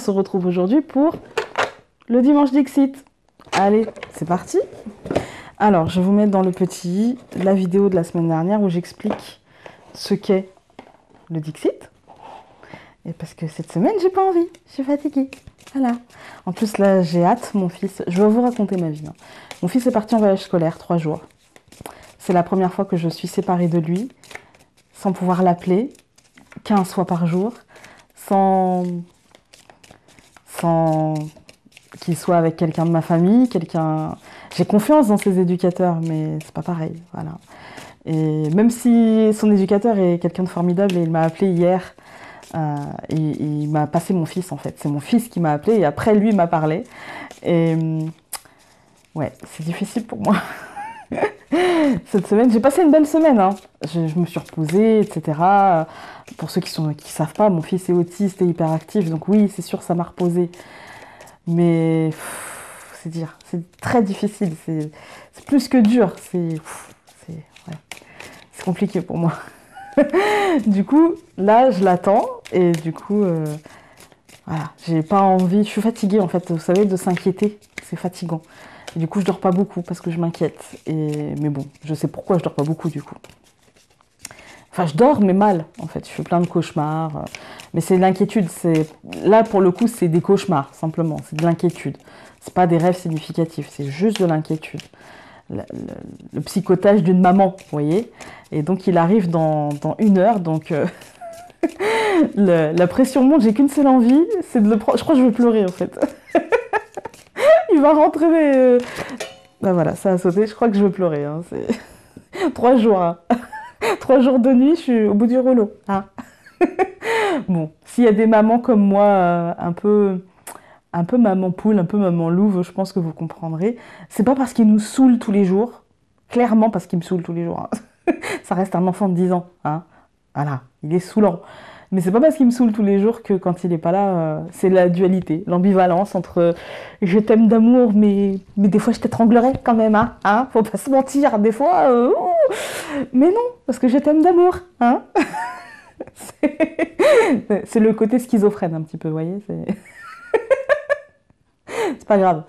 se retrouve aujourd'hui pour le dimanche Dixit. Allez, c'est parti. Alors, je vais vous mettre dans le petit la vidéo de la semaine dernière où j'explique ce qu'est le Dixit. Et parce que cette semaine, j'ai pas envie, je suis fatiguée. Voilà. En plus, là, j'ai hâte, mon fils. Je vais vous raconter ma vie. Mon fils est parti en voyage scolaire 3 jours. C'est la première fois que je suis séparée de lui, sans pouvoir l'appeler, 15 fois par jour, sans qu'il soit avec quelqu'un de ma famille, quelqu'un... J'ai confiance dans ses éducateurs, mais c'est pas pareil, voilà. Et même si son éducateur est quelqu'un de formidable et il m'a appelé hier, il m'a passé mon fils en fait. C'est mon fils qui m'a appelé et après lui il m'a parlé. Et ouais, c'est difficile pour moi. Cette semaine, j'ai passé une belle semaine. Hein. Je me suis reposée, etc. Pour ceux qui savent pas, mon fils est autiste et hyperactif, donc oui, c'est sûr, ça m'a reposée. Mais c'est très difficile. C'est plus que dur. C'est compliqué pour moi. Du coup, là, je l'attends et du coup, voilà, j'ai pas envie. Je suis fatiguée en fait. Vous savez, de s'inquiéter, c'est fatigant. Et du coup, je dors pas beaucoup parce que je m'inquiète. Mais bon, je sais pourquoi je dors pas beaucoup du coup. Enfin, je dors, mais mal, en fait. Je fais plein de cauchemars. Mais c'est de l'inquiétude. Là, pour le coup, c'est des cauchemars, simplement. C'est de l'inquiétude. C'est pas des rêves significatifs. C'est juste de l'inquiétude. Le psychotage d'une maman, vous voyez. Et donc, il arrive dans 1 heure. Donc, la pression monte. J'ai qu'une seule envie, c'est de le prendre. Je crois que je vais pleurer, en fait. Il va rentrer... Ben voilà, ça a sauté. Je crois que je vais pleurer. Hein. C'est 3 jours, hein. 3 jours de nuit, je suis au bout du rouleau. Hein. Bon, s'il y a des mamans comme moi, un peu maman poule, un peu maman louve, je pense que vous comprendrez. C'est pas parce qu'il nous saoule tous les jours, clairement parce qu'il me saoule tous les jours. Hein. Ça reste un enfant de 10 ans. Hein. Voilà, il est saoulant. Mais c'est pas parce qu'il me saoule tous les jours que quand il est pas là, c'est la dualité, l'ambivalence entre je t'aime d'amour, mais des fois je t'étranglerai quand même, hein, faut pas se mentir, des fois, mais non, parce que je t'aime d'amour, hein. C'est le côté schizophrène un petit peu, vous voyez, c'est pas grave.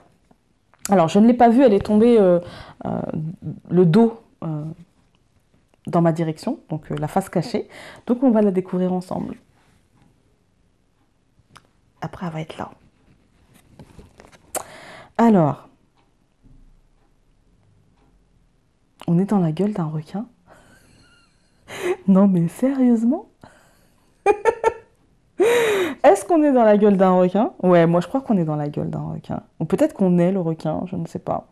Alors, je ne l'ai pas vue, elle est tombée le dos dans ma direction, donc la face cachée. Donc on va la découvrir ensemble. Après, elle va être là. Alors, on est dans la gueule d'un requin. Non mais sérieusement? Est-ce qu'on est dans la gueule d'un requin? Ouais, moi je crois qu'on est dans la gueule d'un requin. Ou peut-être qu'on est le requin, je ne sais pas.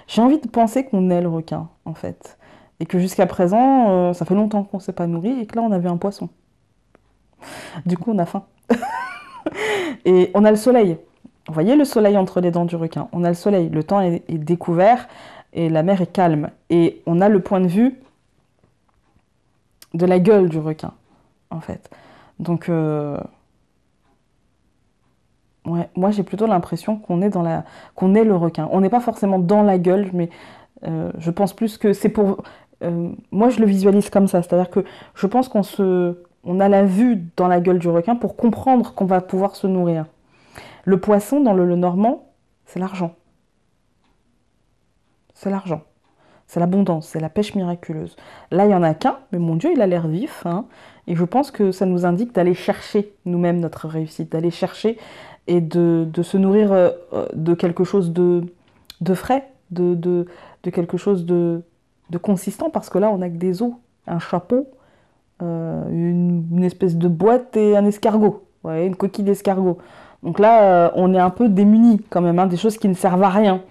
J'ai envie de penser qu'on est le requin, en fait. Et que jusqu'à présent, ça fait longtemps qu'on ne s'est pas nourri et que là on avait un poisson. Du coup, on a faim. Et on a le soleil. Vous voyez le soleil entre les dents du requin? On a le soleil, le temps est découvert et la mer est calme. Et on a le point de vue de la gueule du requin, en fait. Donc, ouais, moi j'ai plutôt l'impression qu'on est qu'on est le requin. On n'est pas forcément dans la gueule, mais je pense plus que c'est pour... moi je le visualise comme ça, c'est-à-dire que je pense on a la vue dans la gueule du requin pour comprendre qu'on va pouvoir se nourrir. Le poisson, dans le normand, c'est l'argent. C'est l'argent. C'est l'abondance, c'est la pêche miraculeuse. Là, il n'y en a qu'un, mais mon Dieu, il a l'air vif. Hein, et je pense que ça nous indique d'aller chercher nous-mêmes notre réussite, d'aller chercher et de se nourrir de quelque chose de frais, de quelque chose de consistant, parce que là, on n'a que des os, un chapeau, une espèce de boîte et un escargot, ouais, une coquille d'escargot. Donc là, on est un peu démunis quand même, hein, des choses qui ne servent à rien.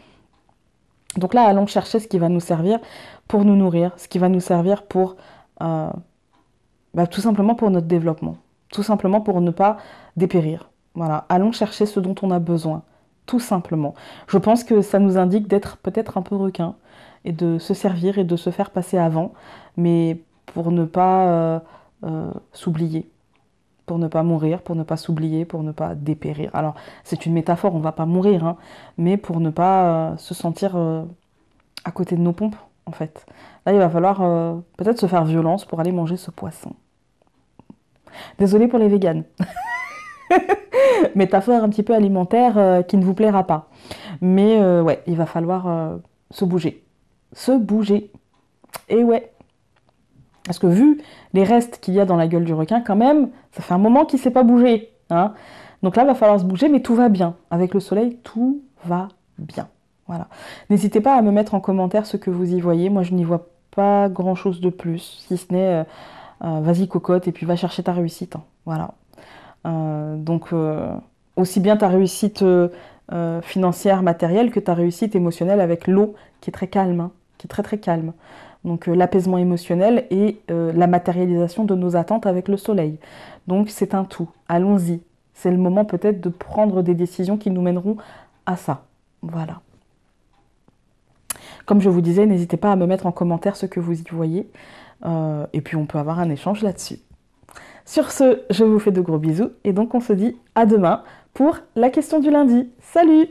Donc là, allons chercher ce qui va nous servir pour nous nourrir, ce qui va nous servir pour, tout simplement pour notre développement, tout simplement pour ne pas dépérir. Voilà, allons chercher ce dont on a besoin, tout simplement. Je pense que ça nous indique d'être peut-être un peu requin et de se servir et de se faire passer avant, mais pour ne pas s'oublier, pour ne pas mourir, pour ne pas s'oublier, pour ne pas dépérir. Alors, c'est une métaphore, on ne va pas mourir, hein, mais pour ne pas se sentir à côté de nos pompes, en fait. Là, il va falloir peut-être se faire violence pour aller manger ce poisson. Désolée pour les véganes. Métaphore un petit peu alimentaire qui ne vous plaira pas. Mais ouais, il va falloir se bouger. Se bouger. Et ouais. Parce que vu les restes qu'il y a dans la gueule du requin, quand même, ça fait un moment qu'il ne s'est pas bougé. Hein. Donc là, il va falloir se bouger, mais tout va bien. Avec le soleil, tout va bien. Voilà. N'hésitez pas à me mettre en commentaire ce que vous y voyez. Moi, je n'y vois pas grand-chose de plus, si ce n'est vas-y cocotte et puis va chercher ta réussite. Hein. Voilà. Donc, aussi bien ta réussite financière, matérielle, que ta réussite émotionnelle avec l'eau, qui est très calme, hein, qui est très très calme. Donc l'apaisement émotionnel et la matérialisation de nos attentes avec le soleil. Donc c'est un tout. Allons-y. C'est le moment peut-être de prendre des décisions qui nous mèneront à ça. Voilà. Comme je vous disais, n'hésitez pas à me mettre en commentaire ce que vous y voyez. Et puis on peut avoir un échange là-dessus. Sur ce, je vous fais de gros bisous et donc on se dit à demain pour la question du lundi. Salut!